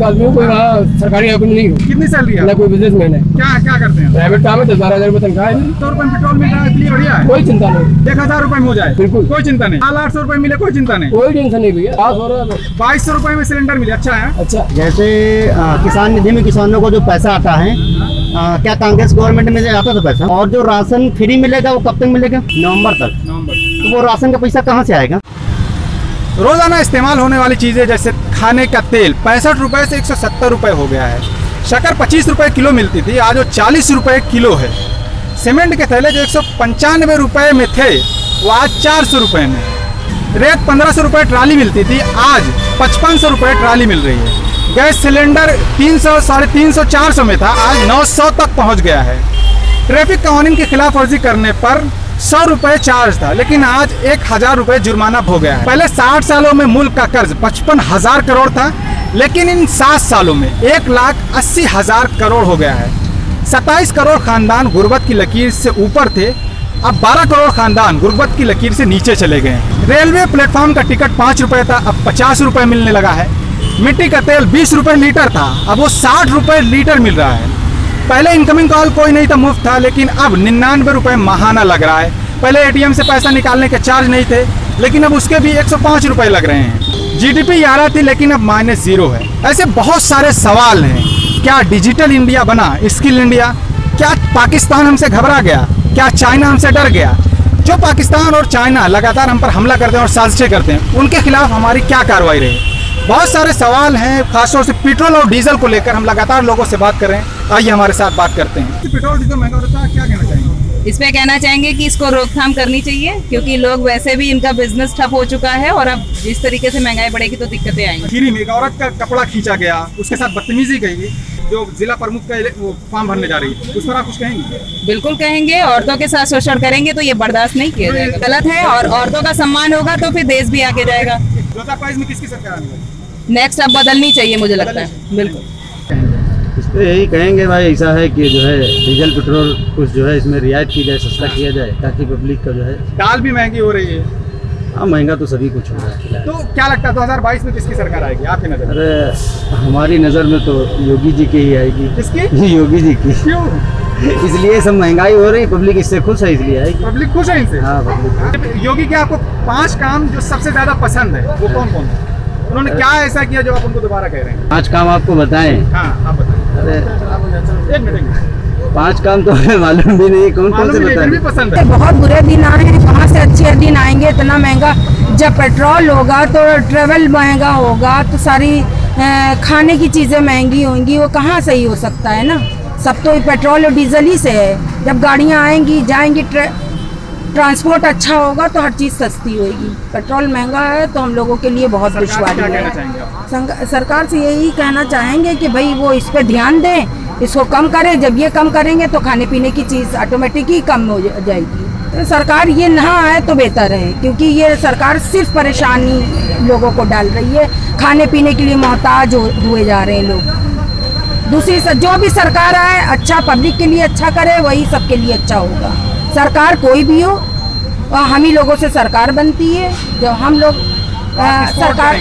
आदमी कोई वहाँ सरकारी नौकरी नहीं हो। कितनी सैलरी है? कोई बिजनेसमैन है। क्या करते हैं? प्राइवेट काम है, 10-12 हजार तनख्वाह है। 100 रुपए पेट्रोल मिल रहा है, इसलिए बढ़िया है। कोई चिंता नहीं। 1000 रुपए में हो जाए, बिल्कुल कोई चिंता नहीं। 800 रुपए मिले, कोई चिंता नहीं। कोई टेंशन नहीं भैया। 2200 रुपए में सिलेंडर मिले, अच्छा है। अच्छा, जैसे किसान निधि में किसानों को जो पैसा आता है, क्या कांग्रेस गवर्नमेंट में आता था पैसा? और जो राशन फ्री मिलेगा वो कब तक मिलेगा? नवंबर तक। तो वो राशन का पैसा कहाँ से आएगा? रोजाना इस्तेमाल होने वाली चीजें जैसे खाने का तेल 65 रुपए से 170 रुपए हो गया है। शक्कर 25 रुपए किलो मिलती थी, आज वो 40 रुपए किलो है। सीमेंट के थैले जो 195 रुपए में थे वो आज 400 रुपए में। रेत 1500 रुपए ट्राली मिलती थी, आज 5500 रुपए ट्राली मिल रही है। गैस सिलेंडर 300, 350, 400 में था, आज 900 तक पहुंच गया है। ट्रैफिक कानून की खिलाफवर्जी करने पर 100 रुपए चार्ज था, लेकिन आज 1000 रुपए जुर्माना हो गया है। पहले 60 सालों में मुल्क का कर्ज 55,000 करोड़ था, लेकिन इन 7 सालों में 1,80,000 करोड़ हो गया है। 27 करोड़ खानदान गुर्बत की लकीर से ऊपर थे, अब 12 करोड़ खानदान गुर्बत की लकीर से नीचे चले गए हैं। रेलवे प्लेटफॉर्म का टिकट 5 रुपए था, अब 50 रुपए मिलने लगा है। मिट्टी का तेल 20 रुपए लीटर था, अब वो 60 रुपए लीटर मिल रहा है। पहले इनकमिंग कॉल कोई नहीं था, मुफ्त था, लेकिन अब 99 रुपए महाना लग रहा है। पहले एटीएम से पैसा निकालने के चार्ज नहीं थे, लेकिन अब उसके भी 105 रुपए लग रहे हैं। जीडीपी 11 थी, लेकिन अब -0 है। ऐसे बहुत सारे सवाल हैं। क्या डिजिटल इंडिया बना स्किल इंडिया? क्या पाकिस्तान हमसे घबरा गया? क्या चाइना हमसे डर गया? जो पाकिस्तान और चाइना लगातार हम पर हमला करते हैं और साजिशें करते हैं, उनके खिलाफ हमारी क्या कार्रवाई रही? बहुत सारे सवाल हैं, खासतौर से पेट्रोल और डीजल को लेकर हम लगातार लोगों से बात कर रहे हैं। आइए हमारे साथ बात करते हैं। पेट्रोल डीजल महंगा होता है, क्या कहना चाहेंगे? इस पे कहना चाहेंगे कि इसको रोकथाम करनी चाहिए, क्योंकि लोग वैसे भी इनका बिजनेस ठप हो चुका है और अब जिस तरीके से महंगाई बढ़ेगी तो दिक्कतें आएंगी। खीरी में एक औरत का कपड़ा खींचा गया, उसके साथ बदतमीजी गई, जो जिला प्रमुख का वो फॉर्म भरने जा रही है, उस पर आप कुछ कहेंगे? बिल्कुल कहेंगे। औरतों के साथ शोषण करेंगे तो ये बर्दाश्त नहीं किया जाएगा, गलत है। और औरतों का सम्मान होगा तो फिर देश भी आगे जाएगा। 2022 में किसकी सरकार आने वाली? नेक्स्ट अब बदलनी चाहिए, मुझे लगता है। बिल्कुल इस पर यही कहेंगे भाई, ऐसा है कि जो है डीजल पेट्रोल कुछ जो है इसमें रियायत की जाए, सस्ता किया जाए, ताकि पब्लिक का जो है। दाल भी महंगी हो रही है। हाँ, महंगा तो सभी कुछ हो रहा है। तो क्या लगता है 2022 में किसकी सरकार आएगी आपकी नजर? अरे हमारी नज़र में तो योगी जी की ही आएगी। किसकी? योगी जी की। क्यों? इसलिए सब महंगाई हो रही, पब्लिक इससे खुश है, इसलिए आएगी। पब्लिक खुश है इनसे? हाँ, पब्लिक। योगी के आपको 5 काम जो सबसे ज्यादा पसंद है वो कौन कौन है? उन्होंने क्या ऐसा किया जो आप उनको दोबारा कह रहे हैं? 5 काम आपको बताएं? हाँ, आप बताएं। अरे 1 मिनट। 5 काम तो हमें मालूम भी नहीं, कौन कौन से बताएं? भी पसंद है। बहुत बुरे दिन आए हैं, कहाँ से अच्छे दिन आएंगे? इतना महंगा, जब पेट्रोल होगा तो ट्रेवल महंगा होगा, तो सारी खाने की चीज़ें महंगी होंगी, वो कहाँ सही हो सकता है ना? सब तो पेट्रोल और डीजल ही से है। जब गाड़ियाँ आएंगी जाएंगी, ट्रांसपोर्ट अच्छा होगा तो हर चीज़ सस्ती होगी। पेट्रोल महंगा है तो हम लोगों के लिए बहुत दुश्वारी है। सरकार से यही कहना चाहेंगे कि भाई वो इस पर ध्यान दें, इसको कम करें। जब ये कम करेंगे तो खाने पीने की चीज़ ऑटोमेटिक ही कम हो जाएगी। तो सरकार ये ना आए तो बेहतर है, क्योंकि ये सरकार सिर्फ परेशानी लोगों को डाल रही है। खाने पीने के लिए मोहताज हुए जा रहे हैं लोग। दूसरी जो भी सरकार आए, अच्छा पब्लिक के लिए अच्छा करे, वही सबके लिए अच्छा होगा। सरकार कोई भी हो, हम ही लोगों से सरकार बनती है। जो हम लोग सरकार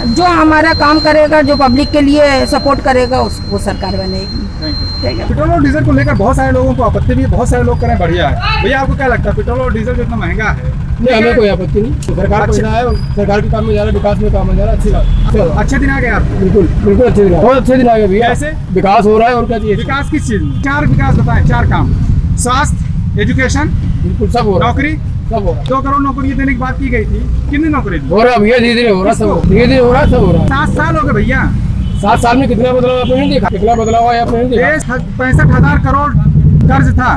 जो हमारा काम करेगा, जो पब्लिक के लिए सपोर्ट करेगा, वो सरकार बनेगी। पेट्रोल और डीजल को लेकर बहुत सारे लोगों को आपत्ति भी है, बहुत सारे लोग कह रहे हैं बढ़िया है। भैया आपको क्या लगता है पेट्रोल और डीजल जो इतना महंगा है? नहीं, हमें कोई आपत्ति नहीं। सरकार को है, सरकार के काम में जा रहा है, विकास में काम में जा रहा है। अच्छी बात। अच्छे दिन आ गए आपको? बिल्कुल बिल्कुल अच्छे दिन, बहुत अच्छे दिन आ गए भैया। ऐसे विकास हो रहा है और क्या चाहिए? विकास किस चीज में? 4 विकास बताएं। 4 काम। स्वास्थ्य, एजुकेशन, बिल्कुल सब हो रहा है। नौकरी सब हो रहा है। 2 करोड़ नौकरी देने की बात की गई थी, कितनी नौकरी हो रहा है भैया? धीरे धीरे हो रहा है, सब धीरे धीरे हो रहा है, सब हो रहा है। 7 साल हो गए भैया। 7 साल में कितना बदलाव आपने नहीं देखा? कितना बदलाव आया आपने नहीं देखा? 65,000 करोड़ कर्ज था,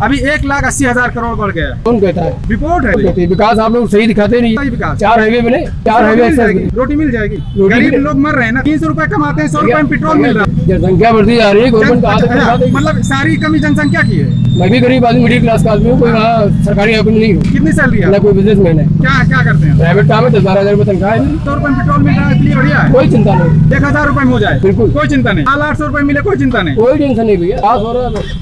अभी 1,80,000 करोड़ बढ़ गया। कौन कहता है? रिपोर्ट है। विकास आप लोग सही दिखाते नहीं। विकास 4 हाईवे बने, 4 हाईवे रोटी मिल जाएगी। गरीब लोग मर रहे हैं ना, 300 रुपए कमाते हैं, 100 रुपए में पेट्रोल मिल रहा है। जनसंख्या बढ़ती जा रही है, गवर्नमेंट मतलब सारी कमी जनसंख्या की है। मैं भी गरीब आदमी, मिडिल क्लास का आदमी हूँ, कोई वहाँ सरकारी नौकरी नहीं हो। कितनी सैलरी है? कोई बिजनेसमैन है। क्या करते हैं? प्राइवेट काम है, 10-12 हजार तनख्वाह है। 100 रुपए पेट्रोल मिल रहा है, इसलिए बढ़िया है। कोई चिंता नहीं। 1000 रुपए में हो जाए, बिल्कुल कोई चिंता नहीं। 800 रुपए मिले, कोई चिंता नहीं। कोई टेंशन नहीं भैया।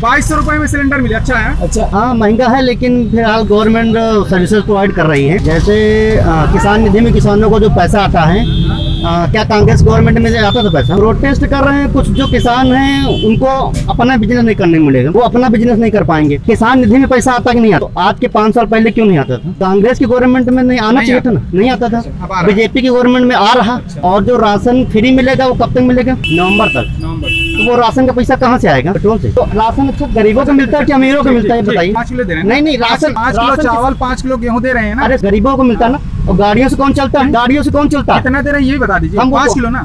2200 रुपए में सिलेंडर मिले, अच्छा है। अच्छा, हाँ महंगा है, लेकिन फिलहाल गवर्नमेंट सर्विसेज प्रोवाइड कर रही है। जैसे किसान निधि में किसानों को जो पैसा आता है, क्या कांग्रेस गवर्नमेंट में आता था पैसा? प्रोटेस्ट कर रहे हैं कुछ जो किसान हैं, उनको अपना बिजनेस नहीं करने मिलेगा, वो अपना बिजनेस नहीं कर पाएंगे। किसान निधि में पैसा आता कि नहीं आता? तो आज के 5 साल पहले क्यों नहीं आता था? कांग्रेस की गवर्नमेंट में नहीं आना चाहिए था ना, नहीं आता था। बीजेपी की गवर्नमेंट में आ रहा। और जो राशन फ्री मिलेगा वो कब तक मिलेगा? नवम्बर तक। तो वो राशन का पैसा कहाँ से आएगा? पेट्रोल से। तो राशन अच्छा गरीबों को मिलता है कि अमीरों को मिलता है बताइए? 5 किलो दे रहे हैं। नहीं राशन 5 किलो चावल 5 किलो गेहूँ दे रहे हैं ना। अरे गरीबों को मिलता है ना। और गाड़ियों से कौन चलता है? गाड़ियों से कौन चलता है? कितना दे रहे हैं ये बता दीजिए। हम 5 किलो ना।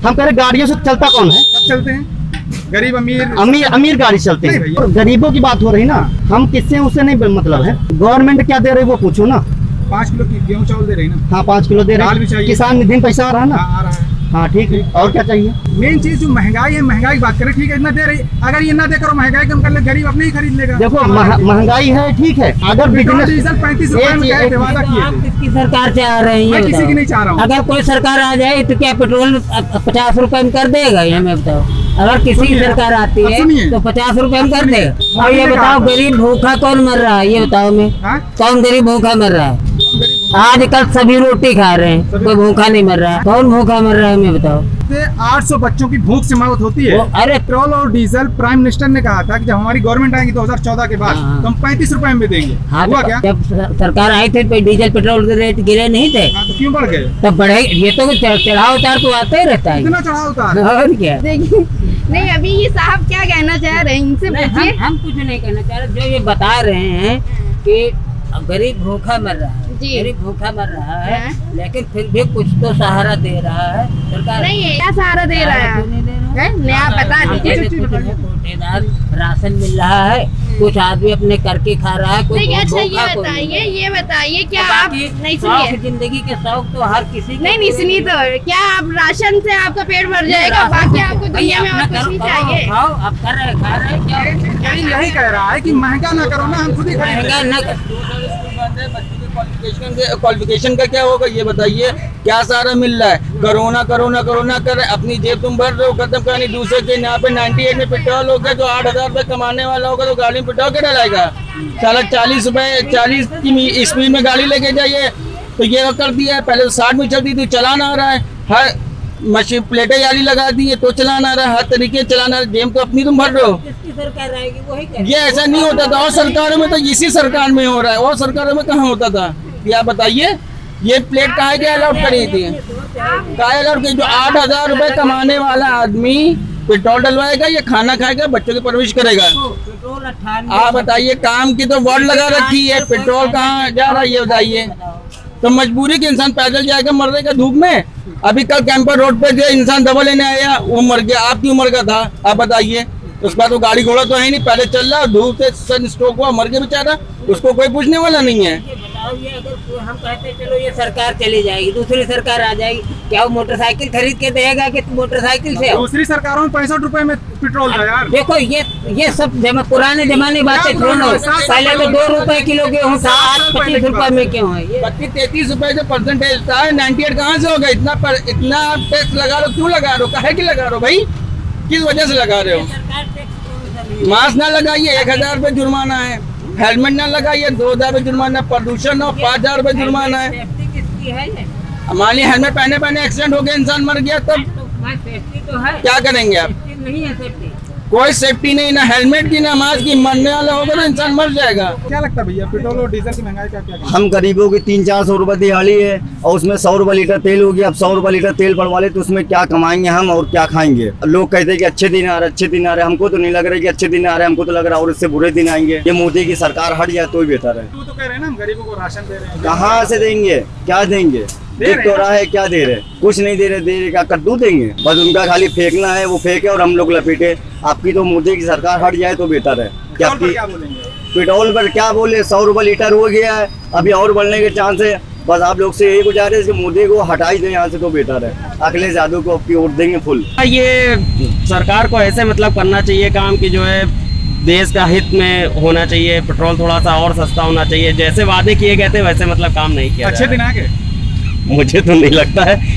हम कह रहे गाड़ियों से चलता कौन है? सब चलते हैं, गरीब अमीर गाड़ी चलते हैं। और गरीबों की बात हो रही ना, हम किससे उससे नहीं मतलब है। गवर्नमेंट क्या दे रही है वो पूछो ना। 5 किलो गेहूँ चावल दे रही ना। हाँ 5 किलो दे रहे हैं। किसान निधि में पैसा आ रहा है ना। आ रहा है। हाँ ठीक है, और क्या चाहिए? मेन चीज जो महंगाई है, महंगाई की बात करें, ठीक है इतना दे रही, अगर ये ना देकर महंगाई कम कर ले, गरीब अपने ही खरीद लेगा। देखो महंगाई है ठीक है, अगर बिजनेस डीजल 35 रुपए में गए थे, वादा किए थे। किसकी सरकार चाह रहे हैं? मैं किसी की नहीं चाह रहा हूँ। अगर कोई सरकार आ जाए तो क्या पेट्रोल 50 रुपए में कर देगा? ये हमें बताओ। अगर किसी की सरकार आती है तो 50 रुपए में कर देगा। और ये बताओ गरीब भूखा कौन मर रहा है? ये बताओ मैं, कौन गरीब भूखा मर रहा है? आजकल सभी रोटी खा रहे हैं, कोई भूखा नहीं मर रहा है। कौन भूखा मर रहा है मैं बताओ? 800 बच्चों की भूख से मौत होती है। अरे पेट्रोल और डीजल प्राइम मिनिस्टर ने कहा था कि जब हमारी गवर्नमेंट आएगी 2014 के बाद तो हम 35 रुपए में देंगे। हाँ, हुआ क्या? जब सरकार आई थी तो डीजल पेट्रोल के रेट गिरे नहीं थे। तो क्यों बढ़ गए? तब बढ़े। ये तो चढ़ाव उतार तो आता ही रहता है। कितना चढ़ाव उतार? और क्या? देखिए नहीं, अभी ये साहब क्या कहना चाह रहे हैं, इनसे पूछिए। हम कुछ नहीं कहना चाह रहे। जो ये बता रहे हैं कि गरीब भूखा मर रहा है, गरीब भूखा मर रहा है, लेकिन फिर भी कुछ तो सहारा दे रहा है सरकार। नहीं है, क्या सहारा दे रहा है? नया बता दीजिए। कोटेदार राशन मिल रहा है, कुछ आदमी अपने करके खा रहा है। कोई अच्छा ये बताइए क्या आप नहीं सुनिए? जिंदगी के शौक तो हर किसी नहीं सुनिए। तो क्या आप राशन से आपका पेट भर जाएगा? बाकी आपको दुनिया में और कुछ नहीं चाहिए? आप कर रहे खा रहे क्या? यही कह रहा है कि महंगा ना करो ना, हम खुद ही महंगा न क्वालिफिकेशन का क्या होगा ये बताइए? क्या सारा मिल रहा है? कोरोना कर अपनी जेब तुम भर रहे हो, खत्म करनी दूसरे के। यहाँ पे 98 में पेट्रोल हो गया, जो 8,000 रुपए कमाने वाला होगा तो गाड़ी में पेट्रोल क्या डलाएगा? साला 40 रुपए 40 की स्पीड में गाड़ी लेके जाइए तो ये कर दिया है। पहले तो 60 में चलती थी, चलाना आ रहा है। हर मशीन प्लेटें जाली लगा दी है तो चलाना आ रहा है, हर तरीके चलाना। जेब तो अपनी तुम भर रहे हो। सरकार आएगी वही ये ऐसा नहीं होता था। और सरकारों में तो इसी सरकार में हो रहा है, और सरकारों में कहाँ होता था? क्या बताइए? ये प्लेट काहे के अलाउड करी थी? काहे अलाउड की? जो 8,000 रुपए कमाने वाला आदमी पेट्रोल डलवाएगा या खाना खाएगा, बच्चों की परवरिश करेगा? आप बताइए, काम की तो वर्ड लगा रखी है, पेट्रोल कहाँ जा रहा है ये बताइए? तो मजबूरी के इंसान पैदल जाएगा, मर रहेगा धूप में। अभी कल कैंपर रोड पे गया इंसान दवा लेने आया, वो मर गया। आपकी उम्र का था, आप बताइए? उसके बाद तो गाड़ी घोड़ा तो है नहीं, पहले चल रहा, धूप से सन स्ट्रोक हुआ, मर गया बेचारा, उसको कोई पूछने वाला नहीं है। ये अगर हम कहते चलो ये सरकार चली जाएगी, दूसरी सरकार आ जाएगी, क्या वो मोटरसाइकिल खरीद के देगा कि मोटरसाइकिल से? दूसरी सरकारों में 65 रुपए में पेट्रोल था यार। देखो ये सब पुराने जमाने बातें छोड़ो। पहले तो 2 रुपए किलो गेहूँ था, आज 25 रुपए में क्यों है? 32-33 रुपए जो परसेंटेज था, 98 कहाँ से हो गया? इतना टैक्स लगा रहे हो, क्यों लगा रहे हो? काहे की लगा रहे हो भाई? किस वजह से लगा रहे हो? मास्क ना लगाइए 1,000 रुपए जुर्माना है, हेलमेट ना लगाइए 2,000 रुपए जुर्माना, प्रदूषण हो 5,000 रुपए जुर्माना है। मान लीजिए हेलमेट पहने एक्सीडेंट हो गया, इंसान मर गया, तब क्या करेंगे आप? नहीं है सेफ्टी, कोई सेफ्टी नहीं, ना हेलमेट की ना मास्क की। मरने वाला होगा तो इंसान मर जाएगा। क्या लगता है भैया, पेट्रोल और डीजल की महंगाई का क्या? हम गरीबों की 300-400 रुपए दिहाड़ी है और उसमें 100 रुपए लीटर तेल हो गया। अब 100 रुपए लीटर तेल पड़वा ले तो उसमें क्या कमाएंगे हम और क्या खाएंगे? लोग कहते हैं कि अच्छे दिन आ रहे, हमको तो नहीं लग रहा कि अच्छे दिन आ रहे, हमको तो लग रहा है और इससे बुरे दिन आएंगे। ये मोदी की सरकार हट जाए तो ही बेहतर है। तू तो कह रहे हैं ना हम गरीबों को राशन दे रहे हैं, कहाँ से देंगे? क्या देंगे? देख तो रहा है क्या दे रहे? कुछ नहीं दे रहे क्या कद्दू देंगे? बस उनका खाली फेंकना है, वो फेंके और हम लोग लपेटे। आपकी तो मोदी की सरकार हट जाए तो बेहतर है। क्या पेट्रोल पर क्या बोले? 100 रुपए लीटर हो गया है, अभी और बढ़ने के चांस है। बस आप लोग से यही गुजारिश है कि मोदी को हटाई दे यहाँ से तो बेहतर है। अखिलेश यादव को आपकी वोट देंगे फुल। ये सरकार को ऐसे मतलब करना चाहिए काम की जो है देश का हित में होना चाहिए। पेट्रोल थोड़ा सा और सस्ता होना चाहिए, जैसे वादे किए गए थे वैसे मतलब काम नहीं किया। अच्छे दिन आ गए? मुझे तो नहीं लगता है